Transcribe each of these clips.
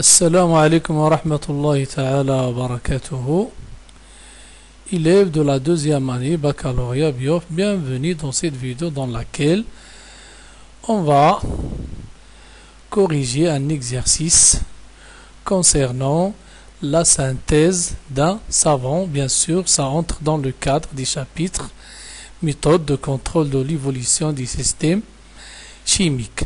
Assalamu alaikum wa rahmatullahi ta'ala wa barakatuhu. Élèves de la deuxième année baccalauréat bio, bienvenue dans cette vidéo dans laquelle on va corriger un exercice concernant la synthèse d'un savon. Bien sûr, ça entre dans le cadre du chapitre méthode de contrôle de l'évolution du système chimique.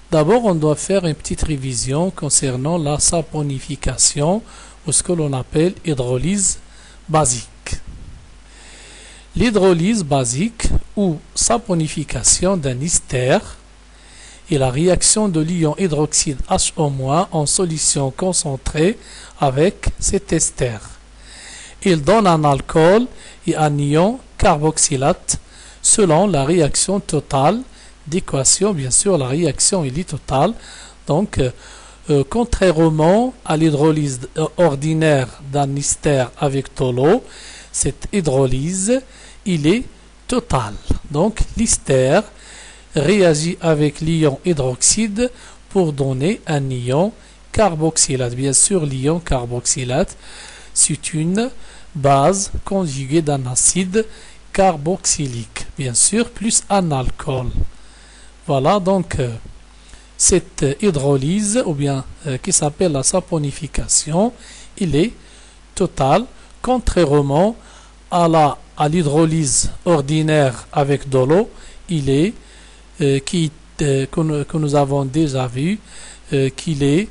D'abord, on doit faire une petite révision concernant la saponification ou ce que l'on appelle hydrolyse basique. L'hydrolyse basique ou saponification d'un ester est la réaction de l'ion hydroxyde HO- en solution concentrée avec cet ester. Il donne un alcool et un ion carboxylate selon la réaction totale d'équation. Bien sûr, la réaction est totale. Donc, contrairement à l'hydrolyse ordinaire d'un ester avec de l'eau, cette hydrolyse, il est total. Donc, l'ester réagit avec l'ion hydroxyde pour donner un ion carboxylate. Bien sûr, l'ion carboxylate, c'est une base conjuguée d'un acide carboxylique, bien sûr, plus un alcool. Voilà, donc cette hydrolyse, ou bien qui s'appelle la saponification, il est total, contrairement à l'hydrolyse ordinaire avec de l'eau, il est que nous avons déjà vu qu'il est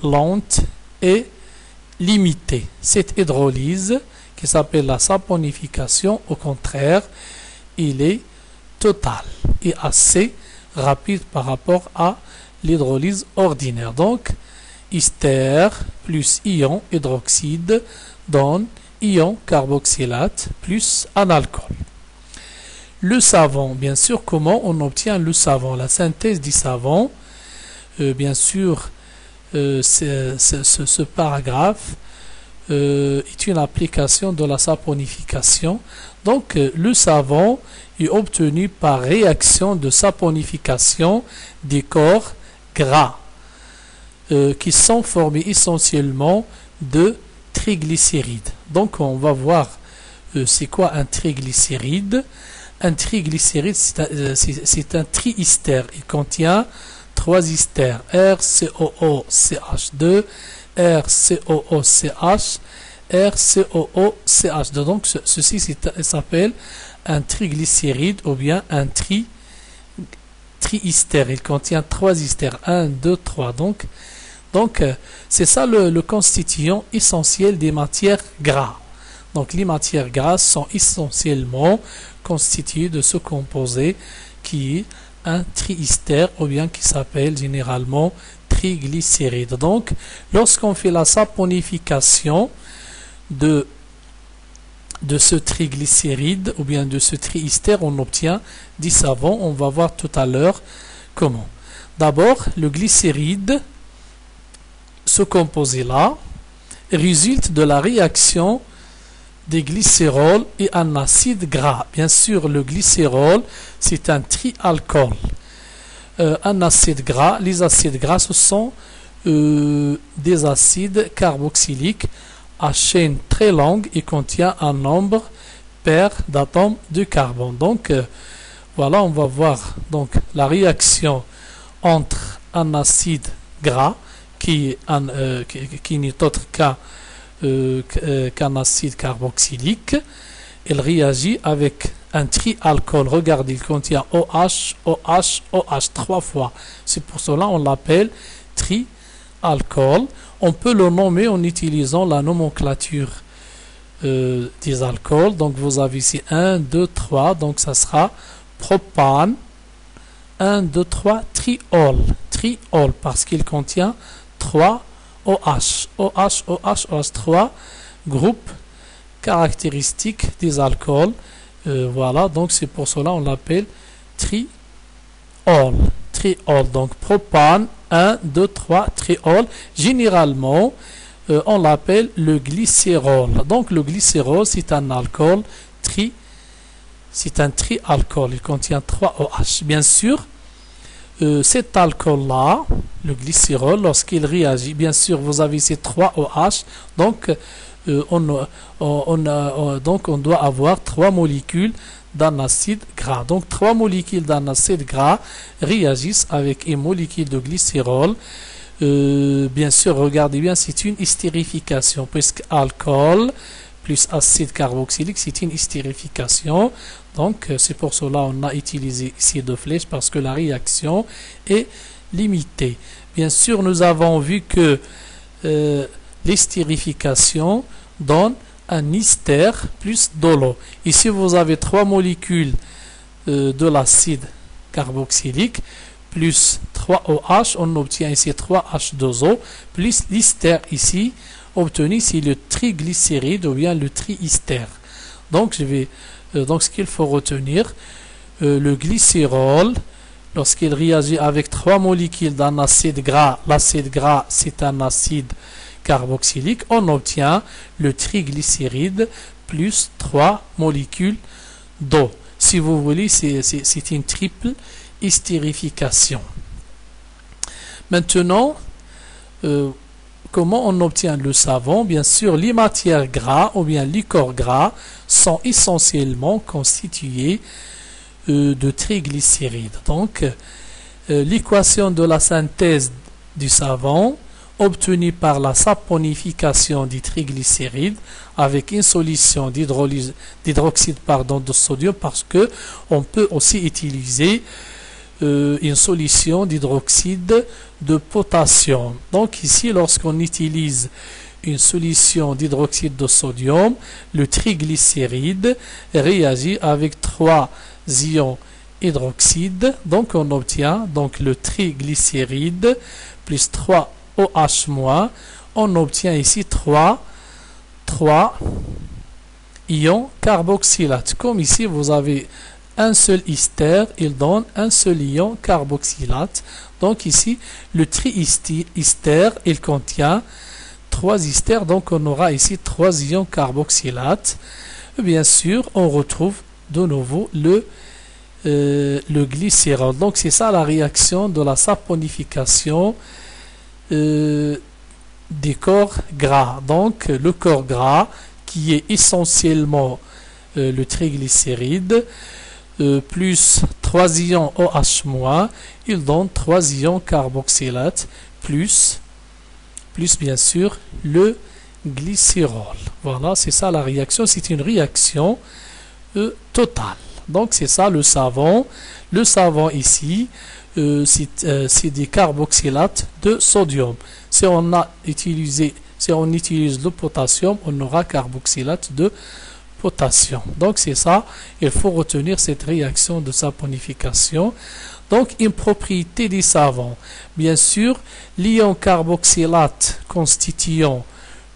lente et limitée. Cette hydrolyse qui s'appelle la saponification, au contraire, il est total et assez rapide par rapport à l'hydrolyse ordinaire. Donc, ester plus ion hydroxyde donne ion carboxylate plus un alcool. Le savon, bien sûr, comment on obtient le savon? La synthèse du savon, bien sûr, ce paragraphe est une application de la saponification. Donc, le savon est obtenu par réaction de saponification des corps gras qui sont formés essentiellement de triglycérides. Donc, on va voir c'est quoi un triglycéride. Un triglycéride, c'est un triester. Il contient trois esters, RCOOCH2, RCOOCH, RCOOCH2. Donc, ceci s'appelle un triglycéride ou bien un triester. Il contient trois esters, 1, 2, 3. Donc c'est ça le constituant essentiel des matières grasses. Donc, les matières grasses sont essentiellement constituées de ce composé qui est un triester ou bien qui s'appelle généralement triglycéride. Donc, lorsqu'on fait la saponification de ce triglycéride ou bien de ce triester, on obtient du savon. On va voir tout à l'heure comment. D'abord, le glycéride, ce composé-là, résulte de la réaction des glycérols et un acide gras. Bien sûr, le glycérol, c'est un trialcool. Un acide gras, les acides gras, ce sont des acides carboxyliques à chaîne très longue et contient un nombre pair d'atomes de carbone. Donc, voilà, on va voir donc la réaction entre un acide gras qui n'est autre qu'un acide carboxylique. Il réagit avec un trialcool. Regardez, il contient OH, OH, OH 3 fois. C'est pour cela qu'on l'appelle trialcool. On peut le nommer en utilisant la nomenclature des alcools. Donc, vous avez ici 1, 2, 3. Donc, ça sera propane. 1, 2, 3, triol. Triol, parce qu'il contient 3 OH. OH, OH, OH, 3 groupes caractéristiques des alcools. Voilà, donc c'est pour cela on l'appelle triol. Triol, donc propane, 1, 2, 3, triol. Généralement, on l'appelle le glycérol. Donc le glycérol, c'est un alcool c'est un trialcool. Il contient 3 OH. Bien sûr, cet alcool-là, le glycérol, lorsqu'il réagit, bien sûr, vous avez ces 3 OH, donc donc on doit avoir 3 molécules d'un acide gras. Donc 3 molécules d'un acide gras réagissent avec une molécule de glycérol. Bien sûr, regardez bien, c'est une estérification, puisque alcool plus acide carboxylique, c'est une estérification. Donc c'est pour cela on a utilisé ici 2 flèches, parce que la réaction est limitée. Bien sûr, nous avons vu que l'estérification donne un ester plus de l'eau. Ici, vous avez 3 molécules de l'acide carboxylique plus 3 OH. On obtient ici 3 H2O plus l'ester ici obtenu, c'est le triglycéride ou bien le triester. Donc, donc ce qu'il faut retenir, le glycérol, lorsqu'il réagit avec 3 molécules d'un acide gras, l'acide gras c'est un acide carboxylique, on obtient le triglycéride plus 3 molécules d'eau. Si vous voulez, c'est une triple estérification. Maintenant, comment on obtient le savon? Bien sûr, les matières gras ou bien les corps gras sont essentiellement constitués de triglycérides. Donc, l'équation de la synthèse du savon obtenue par la saponification des triglycérides avec une solution d'hydroxyde de sodium, parce que on peut aussi utiliser une solution d'hydroxyde de potassium. Donc ici, lorsqu'on utilise une solution d'hydroxyde de sodium, le triglycéride réagit avec 3 ions hydroxyde. Donc on obtient donc le triglycéride plus 3 OH-. On obtient ici 3 ions carboxylate. Comme ici, vous avez un seul ester, il donne un seul ion carboxylate. Donc ici, le triester, il contient 3 esters, donc on aura ici 3 ions carboxylate. Bien sûr, on retrouve de nouveau le glycérol. Donc c'est ça la réaction de la saponification des corps gras. Donc le corps gras, qui est essentiellement le triglycéride, plus 3 ions OH-, il donne 3 ions carboxylate plus bien sûr le glycérol. Voilà, c'est ça la réaction. C'est une réaction totale. Donc c'est ça le savon. Le savon ici, c'est des carboxylates de sodium. Si on utilise le potassium, on aura carboxylate de potassium. Donc c'est ça, il faut retenir cette réaction de saponification. Donc une propriété des savons. Bien sûr, l'ion carboxylate constituant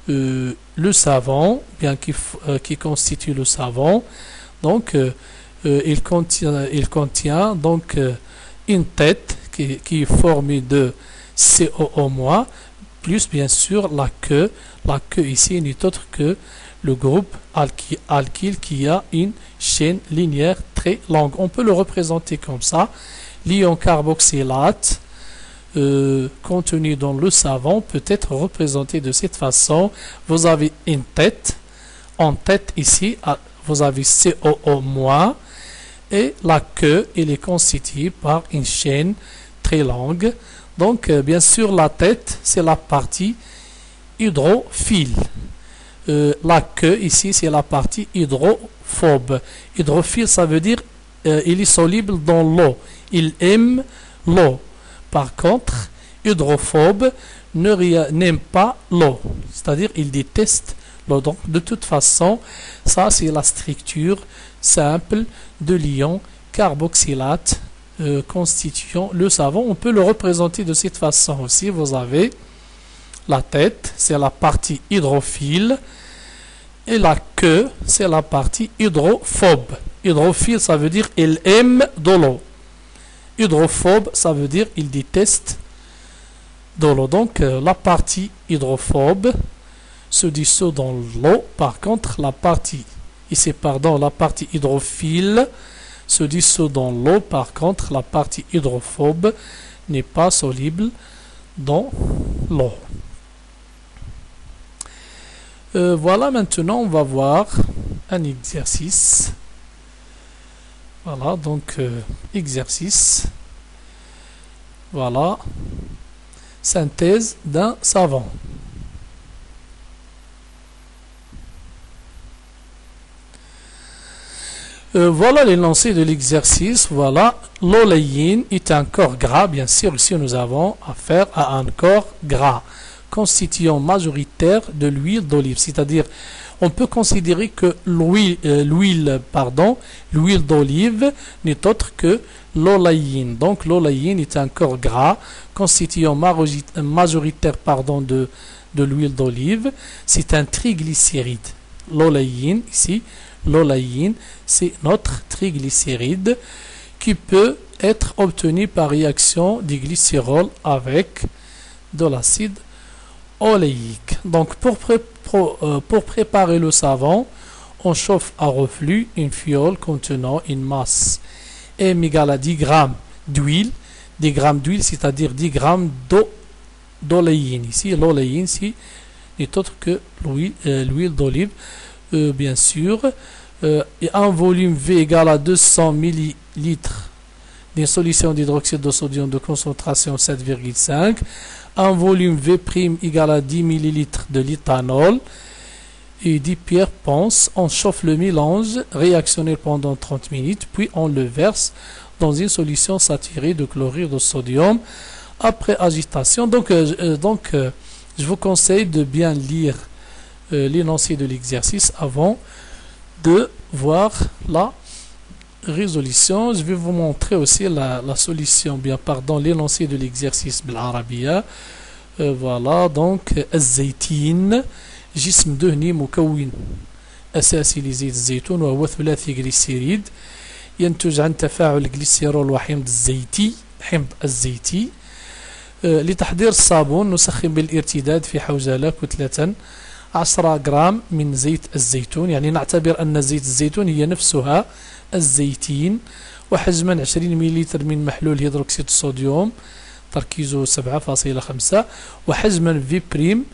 le savon, bien qui constitue le savon, donc il contient donc une tête qui est formée de COO-, plus bien sûr la queue. La queue ici n'est autre que le groupe alkyle qui a une chaîne linéaire très longue. On peut le représenter comme ça. L'ion carboxylate contenu dans le savon peut être représenté de cette façon. Vous avez une tête. En tête ici, vous avez COO-, et la queue, elle est constituée par une chaîne très longue. Donc, bien sûr, la tête, c'est la partie hydrophile. La queue, ici, c'est la partie hydrophobe. Hydrophile, ça veut dire il est soluble dans l'eau. Il aime l'eau. Par contre, hydrophobe n'aime pas l'eau. C'est-à-dire, il déteste l'eau. Donc, de toute façon, ça, c'est la structure simple de l'ion carboxylate constituant le savon. On peut le représenter de cette façon aussi. Vous avez la tête, c'est la partie hydrophile, et la queue, c'est la partie hydrophobe. Hydrophile, ça veut dire il aime de l'eau. Hydrophobe, ça veut dire il déteste de l'eau. Donc la partie hydrophobe se dissout dans l'eau. Par contre, la partie hydrophile se dissout dans l'eau. Par contre, la partie hydrophobe n'est pas soluble dans l'eau. Voilà, maintenant on va voir un exercice. Voilà, donc exercice. Voilà, synthèse d'un savon. Voilà l'énoncé de l'exercice. Voilà, l'oléine est un corps gras. Bien sûr, ici nous avons affaire à un corps gras constituant majoritaire de l'huile d'olive. C'est-à-dire, on peut considérer que l'huile d'olive n'est autre que l'oléine. Donc, l'oléine est un corps gras constituant majoritaire de l'huile d'olive. C'est un triglycéride. L'oléine, ici, l'oléine, c'est notre triglycéride qui peut être obtenu par réaction du glycérol avec de l'acide oléique. Donc pour préparer le savon, on chauffe à reflux une fiole contenant une masse M égale à 10 grammes d'huile, 10 grammes d'huile, c'est-à-dire 10 grammes d'oléine. Ici, l'oléine n'est autre que l'huile d'olive. Bien sûr, et un volume V égale à 200 ml d'une solution d'hydroxyde de sodium de concentration 7,5, un volume V' égale à 10 ml de l'éthanol, et dit Pierre Ponce, on chauffe le mélange réactionnel pendant 30 minutes, puis on le verse dans une solution saturée de chlorure de sodium après agitation. Donc, je vous conseille de bien lire l'énoncé de l'exercice avant de voir la résolution. Je vais vous montrer aussi la solution, l'énoncé de l'exercice بالعربية. Voilà, donc الزيتين جسم دهني مكون أساسي لزيت الزيتون وهو ثلاثي جليسيريد ينتج عن تفاعل الجليسيرول وحمض الزيتي. لتحضير الصابون نسخن بالارتداد في حوزلة كتلة 10 جرام من زيت الزيتون، يعني نعتبر أن زيت الزيتون هي نفسها الزيتين، وحجما 20 مليلتر من محلول هيدروكسيد الصوديوم تركيزه 7.5، وحجما في بريم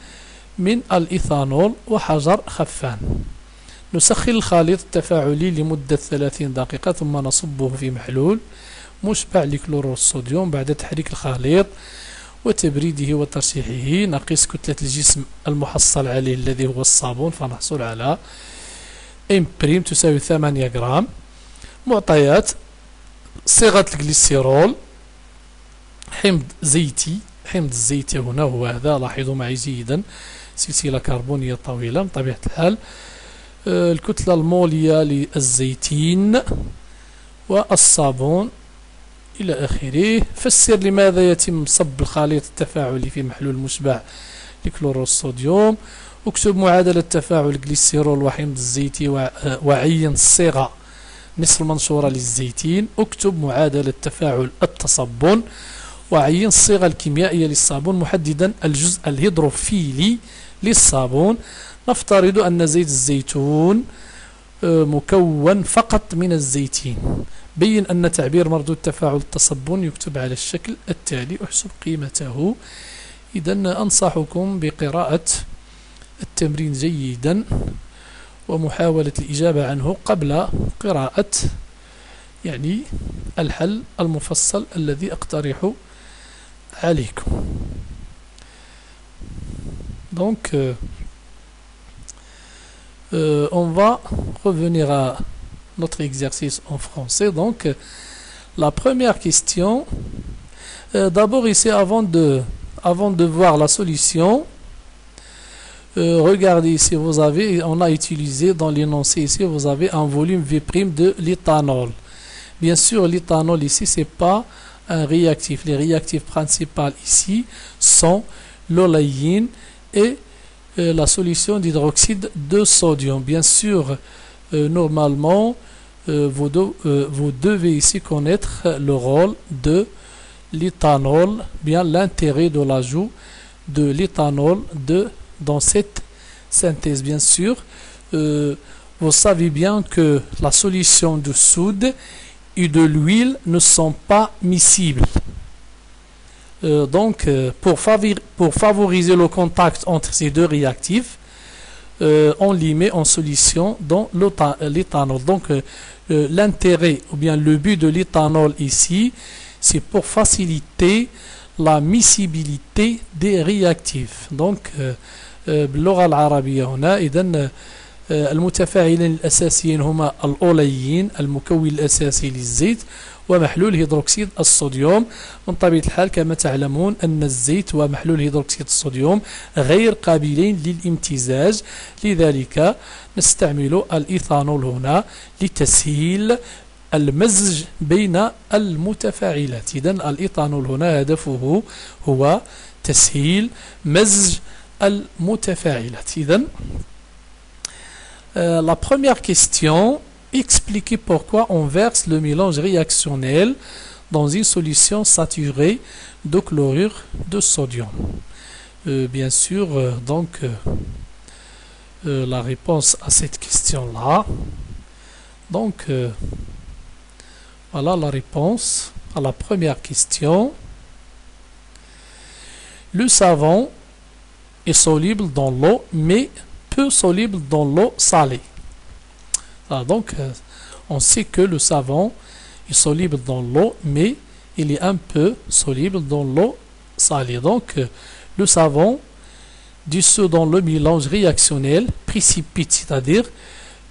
من الإيثانول وحجر خفان. نسخن الخليط التفاعلي لمدة 30 دقيقة ثم نصبه في محلول مشبع لكلورور الصوديوم. بعد تحريك الخليط وتبريده وترشيحه نقيس كتلة الجسم المحصل عليه الذي هو الصابون، فنحصل على M' تساوي 8 جرام. معطيات: صيغة الجليسيرول، حمض الزيتي هنا هو هذا، لاحظوا معي جيدا، سلسلة كربونية طويلة بطبيعة الحال. الكتلة المولية للزيتين والصابون إلى آخره. فسر لماذا يتم صب الخليط التفاعلي في محلول مشبع لكلورور الصوديوم. اكتب معادلة تفاعل الجليسيرول وحمض الزيتي وعين الصيغة نصف المنشورة للزيتين. اكتب معادلة تفاعل التصبن وعين الصيغة الكيميائية للصابون محددا الجزء الهيدروفيلي للصابون. نفترض أن زيت الزيتون مكون فقط من الزيتين. بين أن تعبير مردود تفاعل التصبن يكتب على الشكل التالي، احسب قيمته. إذا أنصحكم بقراءة التمرين جيدا ومحاولة الإجابة عنه قبل قراءة الحل المفصل الذي أقترح عليكم. Donc on va revenir à notre exercice en français. Donc la première question, d'abord ici avant de voir la solution, regardez ici, on a utilisé dans l'énoncé ici, vous avez un volume V' de l'éthanol. Bien sûr, l'éthanol ici, c'est pas un réactif. Les réactifs principaux ici sont l'oléine et la solution d'hydroxyde de sodium. Bien sûr, normalement, vous devez ici connaître le rôle de l'éthanol, bien l'intérêt de l'ajout de l'éthanol dans cette synthèse. Bien sûr, vous savez bien que la solution de soude et de l'huile ne sont pas miscibles. Pour favoriser le contact entre ces deux réactifs, on les met en solution dans l'éthanol. Donc, l'intérêt ou bien le but de l'éthanol ici, c'est pour faciliter la miscibilité des réactifs. Donc, باللغة العربية هنا إذن المتفاعلين الأساسيين هما الأوليين المكون الأساسي للزيت ومحلول هيدروكسيد الصوديوم. من طبيعة الحال كما تعلمون أن الزيت ومحلول هيدروكسيد الصوديوم غير قابلين للامتزاج، لذلك نستعمل الإيثانول هنا لتسهيل المزج بين المتفاعلات. إذن الإيثانول هنا هدفه هو تسهيل مزج المتفاعلات. إذن la première question, expliquez pourquoi on verse le mélange réactionnel dans une solution saturée de chlorure de sodium. Bien sûr, la réponse à cette question-là. Donc, voilà la réponse à la première question. Le savon est soluble dans l'eau, mais peu soluble dans l'eau salée. On sait que le savon est soluble dans l'eau, mais il est un peu soluble dans l'eau salée. Donc, le savon dissous dans le mélange réactionnel précipite, c'est-à-dire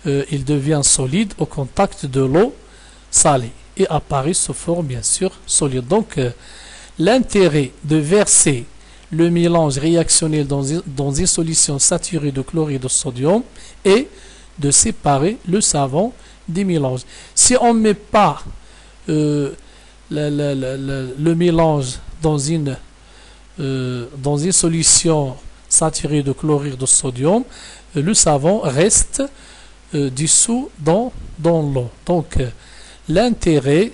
il devient solide au contact de l'eau salée et apparaît sous forme bien sûr solide. Donc, l'intérêt de verser le mélange réactionnel dans une solution saturée de chlorure de sodium est de séparer le savon des mélanges. Si on ne met pas le mélange dans une solution saturée de chlorure de sodium, le savon reste dissous dans l'eau. Donc, l'intérêt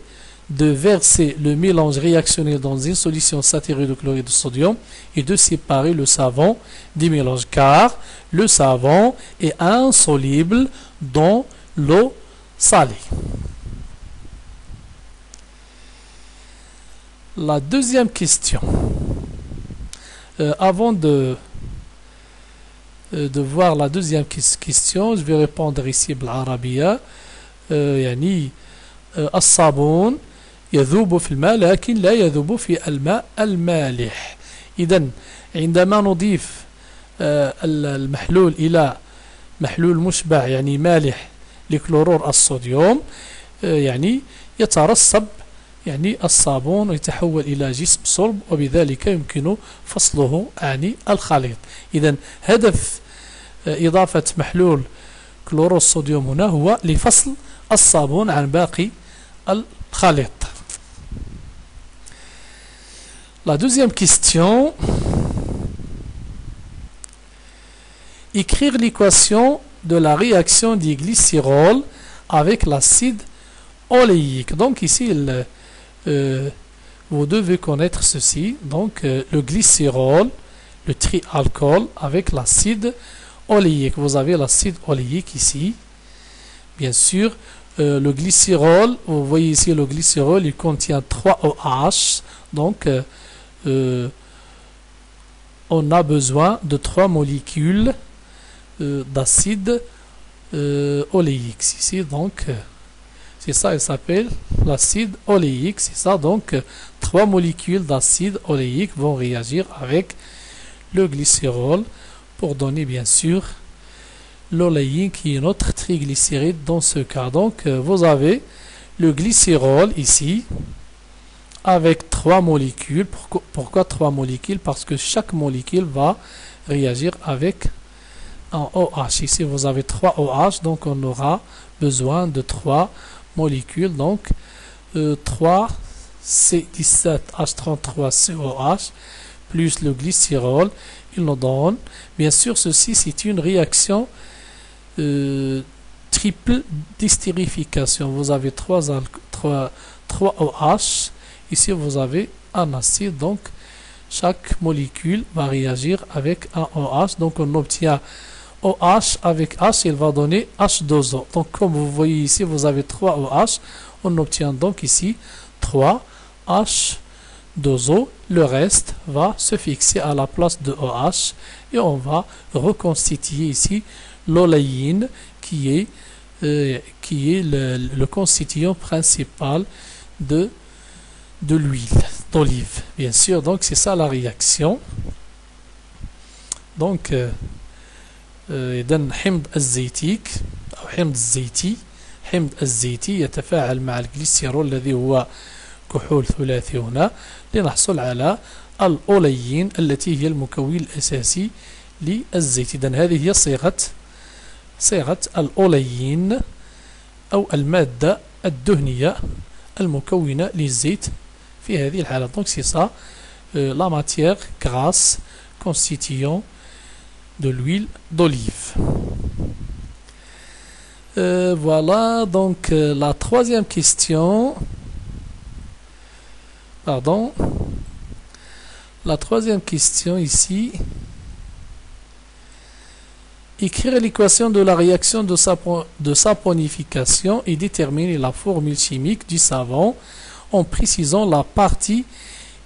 de verser le mélange réactionnel dans une solution saturée de chlorure de sodium et de séparer le savon des mélanges, car le savon est insoluble dans l'eau salée. La deuxième question. Avant de voir la deuxième question, je vais répondre ici بالعربية. يعني الصابون يذوب في الماء لكن لا يذوب في الماء المالح. إذن عندما نضيف المحلول إلى محلول مشبع يعني مالح لكلورور الصوديوم يعني يترسب يعني الصابون ويتحول إلى جسم صلب وبذلك يمكن فصله عن الخليط. إذن هدف إضافة محلول كلورور الصوديوم هنا هو لفصل الصابون عن باقي الخليط. La deuxième question, écrire l'équation de la réaction du glycérol avec l'acide oléique. Donc ici, vous devez connaître ceci. Donc le glycérol, le trialcool avec l'acide oléique. Vous avez l'acide oléique ici. Bien sûr, le glycérol, vous voyez ici le glycérol, il contient 3 OH. Donc, on a besoin de 3 molécules d'acide oléique. Ici, donc, c'est ça, il s'appelle l'acide oléique. C'est ça, donc, 3 molécules d'acide oléique vont réagir avec le glycérol pour donner, bien sûr, l'oléine qui est notre triglycéride dans ce cas. Donc, vous avez le glycérol ici avec 3 molécules. Pourquoi 3 molécules? Parce que chaque molécule va réagir avec un OH. Ici, vous avez 3 OH, donc on aura besoin de 3 molécules. Donc, 3 C17H33COH plus le glycérol, il nous donne. Bien sûr, ceci, c'est une réaction triple d'estérification. Vous avez 3 OH. Ici, vous avez un acide. Donc, chaque molécule va réagir avec un OH. Donc, on obtient OH avec H. Il va donner H2O. Donc, comme vous voyez ici, vous avez 3 OH. On obtient donc ici 3H2O. Le reste va se fixer à la place de OH et on va reconstituer ici l'oléine qui est le constituant principal de l'huile d'olive. Bien sûr, donc c'est ça la réaction. Donc إذن حمض الزيتيك أو حمض الزيتي يتفاعل مع الجليسيرول الذي هو كحول ثلاثي هنا لنحصل على الأوليين التي هي المكون الأساسي للزيت. إذن هذه هي صيغة الأوليين أو المادة الدهنية المكونة للزيت في هذه الحالة. Donc c'est ça la matière grasse constituant de l'huile d'olive. Voilà donc la troisième question. Pardon. La troisième question ici. Écrire l'équation de la réaction de saponification et déterminer la formule chimique du savon en précisant la partie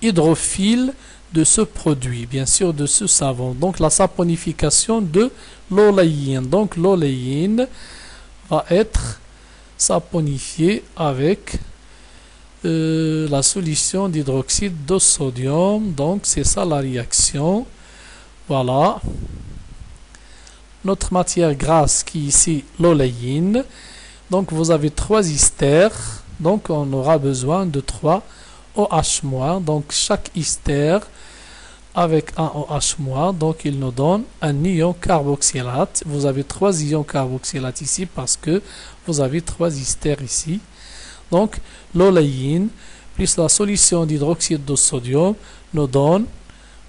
hydrophile de ce produit, bien sûr de ce savon. Donc la saponification de l'oléine. Donc l'oléine va être saponifiée avec la solution d'hydroxyde de sodium. Donc c'est ça la réaction. Voilà. Notre matière grasse qui est ici l'oléine. Donc vous avez 3 esters. Donc on aura besoin de 3 OH-. Donc chaque ester avec un OH-, donc il nous donne un ion carboxylate. Vous avez 3 ions carboxylates ici parce que vous avez 3 esters ici. Donc l'oléine plus la solution d'hydroxyde de sodium nous donne,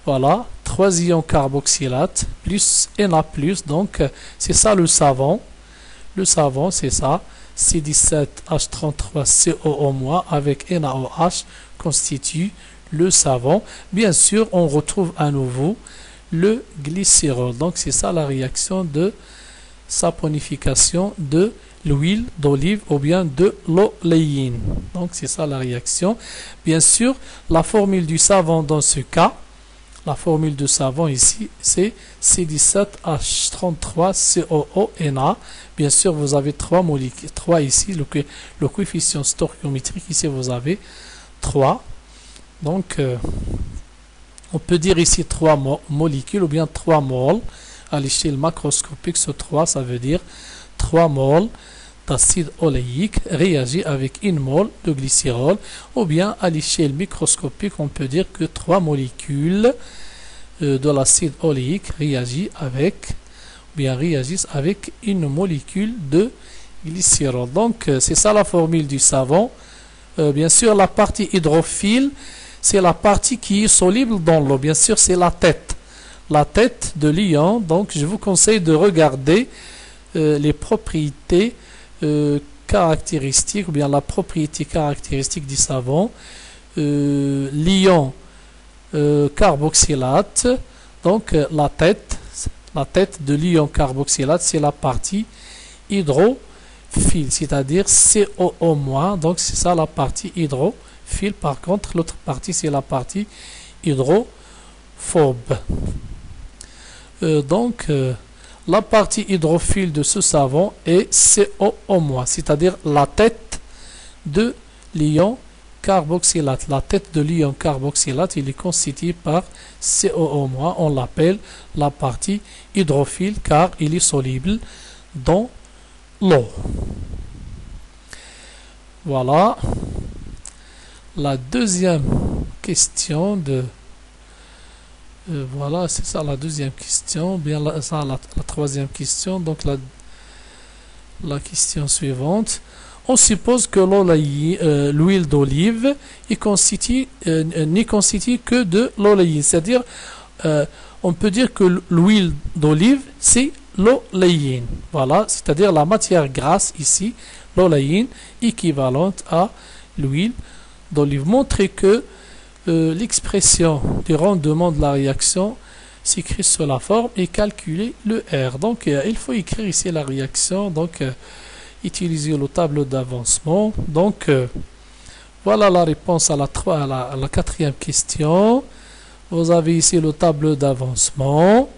voilà, 3 ions carboxylates plus Na+. Donc c'est ça le savon. Le savon c'est ça. C17H33COO- avec NaOH constitue le savon. Bien sûr, on retrouve à nouveau le glycérol. Donc, c'est ça la réaction de saponification de l'huile d'olive ou bien de l'oléine. Donc, c'est ça la réaction. Bien sûr, la formule du savon dans ce cas, la formule du savon ici, c'est C17H33COO-Na. Bien sûr, vous avez 3 molécules, 3 ici, le coefficient stoichiométrique, ici vous avez 3. Donc, on peut dire ici 3 molécules ou bien 3 moles. À l'échelle macroscopique, ce 3, ça veut dire 3 moles d'acide oléique réagit avec 1 mole de glycérol. Ou bien à l'échelle microscopique, on peut dire que 3 molécules de l'acide oléique réagissent avec 1 molécule de glycérol. Donc, c'est ça la formule du savon. Bien sûr, la partie hydrophile, c'est la partie qui est soluble dans l'eau. Bien sûr, c'est la tête de l'ion. Donc, je vous conseille de regarder les propriétés caractéristiques, ou bien la propriété caractéristique du savon. L'ion carboxylate, donc la tête de l'ion carboxylate, c'est la partie hydrophile, c'est-à-dire COO-. Donc, c'est ça la partie hydrophile. Par contre, l'autre partie, c'est la partie hydrophobe. Donc, la partie hydrophile de ce savon est COO-, c'est-à-dire la tête de l'ion carboxylate. La tête de l'ion carboxylate, il est constitué par COO-. On l'appelle la partie hydrophile car il est soluble dans l'eau. Voilà. La deuxième question de... voilà, c'est ça la deuxième question. Bien, la troisième question. Donc, la question suivante. On suppose que l'huile d'olive n'est constituée que de l'oléine. C'est-à-dire, on peut dire que l'huile d'olive, c'est l'oléine. Voilà, c'est-à-dire la matière grasse ici, l'oléine, équivalente à l'huile d'olive. Montrer que l'expression du rendement de la réaction s'écrit sous la forme et calculer le R. Donc, il faut écrire ici la réaction. Donc, utiliser le tableau d'avancement. Donc, voilà la réponse à la quatrième question. Vous avez ici le tableau d'avancement.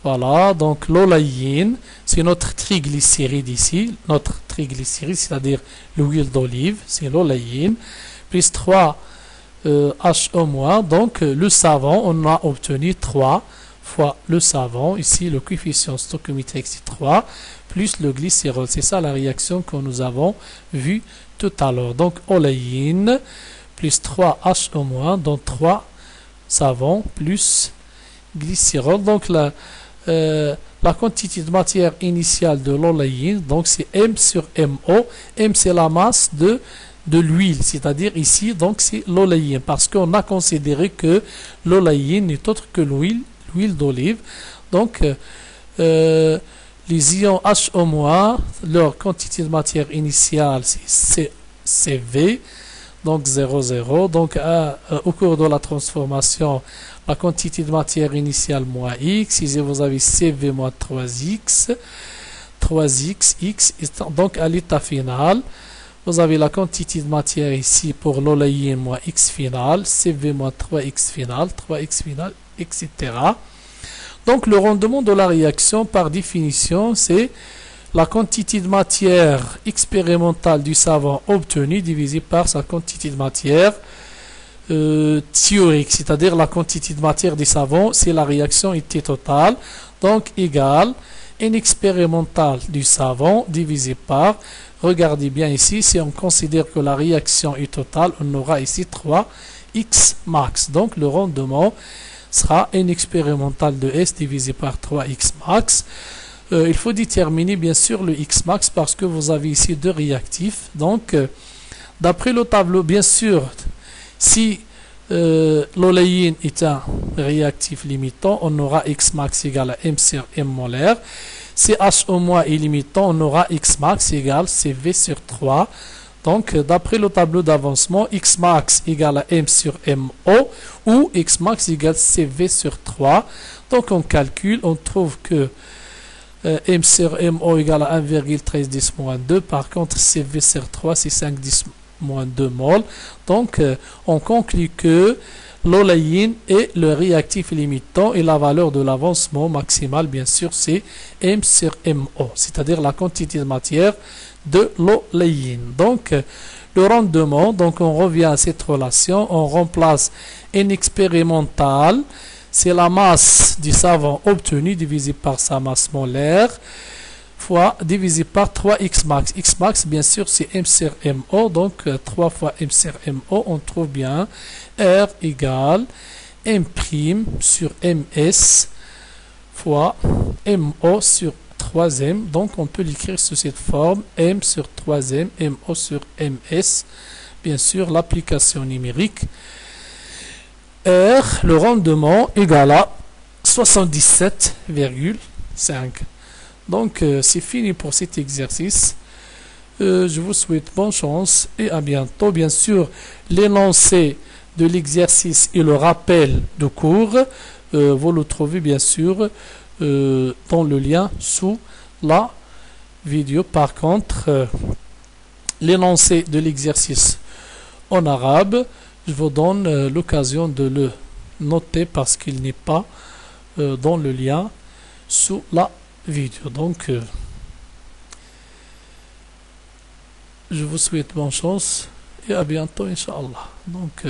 Voilà, donc l'oléine, c'est notre triglycéride ici. Notre triglycéride, c'est-à-dire l'huile d'olive, c'est l'oléine. Plus 3 HO-. Donc, le savon, on a obtenu 3 fois le savon. Ici, le coefficient stoichiométrique, c'est 3, plus le glycérol. C'est ça la réaction que nous avons vue tout à l'heure. Donc, oléine, plus 3 HO-, donc 3 savon, plus glycérol. Donc, la quantité de matière initiale de l'oléine, donc c'est M sur MO. M, c'est la masse de l'huile, c'est-à-dire ici, donc c'est l'oléine, parce qu'on a considéré que l'oléine n'est autre que l'huile d'olive. Donc, les ions HO-, leur quantité de matière initiale, c'est CV, donc 0,0. Donc, au cours de la transformation, la quantité de matière initiale moins X, ici vous avez CV moins 3X, X, donc à l'état final, vous avez la quantité de matière ici pour l'oléine moins X final, CV moins 3X final, etc. Donc le rendement de la réaction par définition, c'est la quantité de matière expérimentale du savon obtenue divisée par sa quantité de matière théorique, c'est-à-dire la quantité de matière du savon, c'est la réaction était totale, donc égale N expérimentale du savon divisé par, regardez bien ici, si on considère que la réaction est totale, on aura ici 3x max, donc le rendement sera N expérimental de S divisé par 3x max. Il faut déterminer bien sûr le x max parce que vous avez ici deux réactifs, donc d'après le tableau, bien sûr, si l'oléine est un réactif limitant, on aura X max égale à M sur M molaire. Si HO- est limitant, on aura X max égale CV sur 3. Donc, d'après le tableau d'avancement, X max égale à M sur MO ou X max égale CV sur 3. Donc, on calcule, on trouve que M sur MO égale à 1,13-2. Par contre, CV sur 3, c'est 5,10 moins 2 mol. Donc, on conclut que l'oléine est le réactif limitant et la valeur de l'avancement maximal, bien sûr, c'est M sur MO, c'est-à-dire la quantité de matière de l'oléine. Donc, le rendement, donc on revient à cette relation, on remplace N expérimental, c'est la masse du savon obtenu divisé par sa masse molaire, fois divisé par 3x max. X max, bien sûr, c'est M sur MO. Donc, 3 fois M sur MO, on trouve bien R égale M' sur MS fois MO sur 3M. Donc, on peut l'écrire sous cette forme. M sur 3M, MO sur MS. Bien sûr, l'application numérique. R, le rendement, égal à 77,5. Donc, c'est fini pour cet exercice. Je vous souhaite bonne chance et à bientôt. Bien sûr, l'énoncé de l'exercice et le rappel de cours, vous le trouvez bien sûr dans le lien sous la vidéo. Par contre, l'énoncé de l'exercice en arabe, je vous donne l'occasion de le noter parce qu'il n'est pas dans le lien sous la vidéo. Donc, je vous souhaite bonne chance et à bientôt, Inch'Allah. Donc,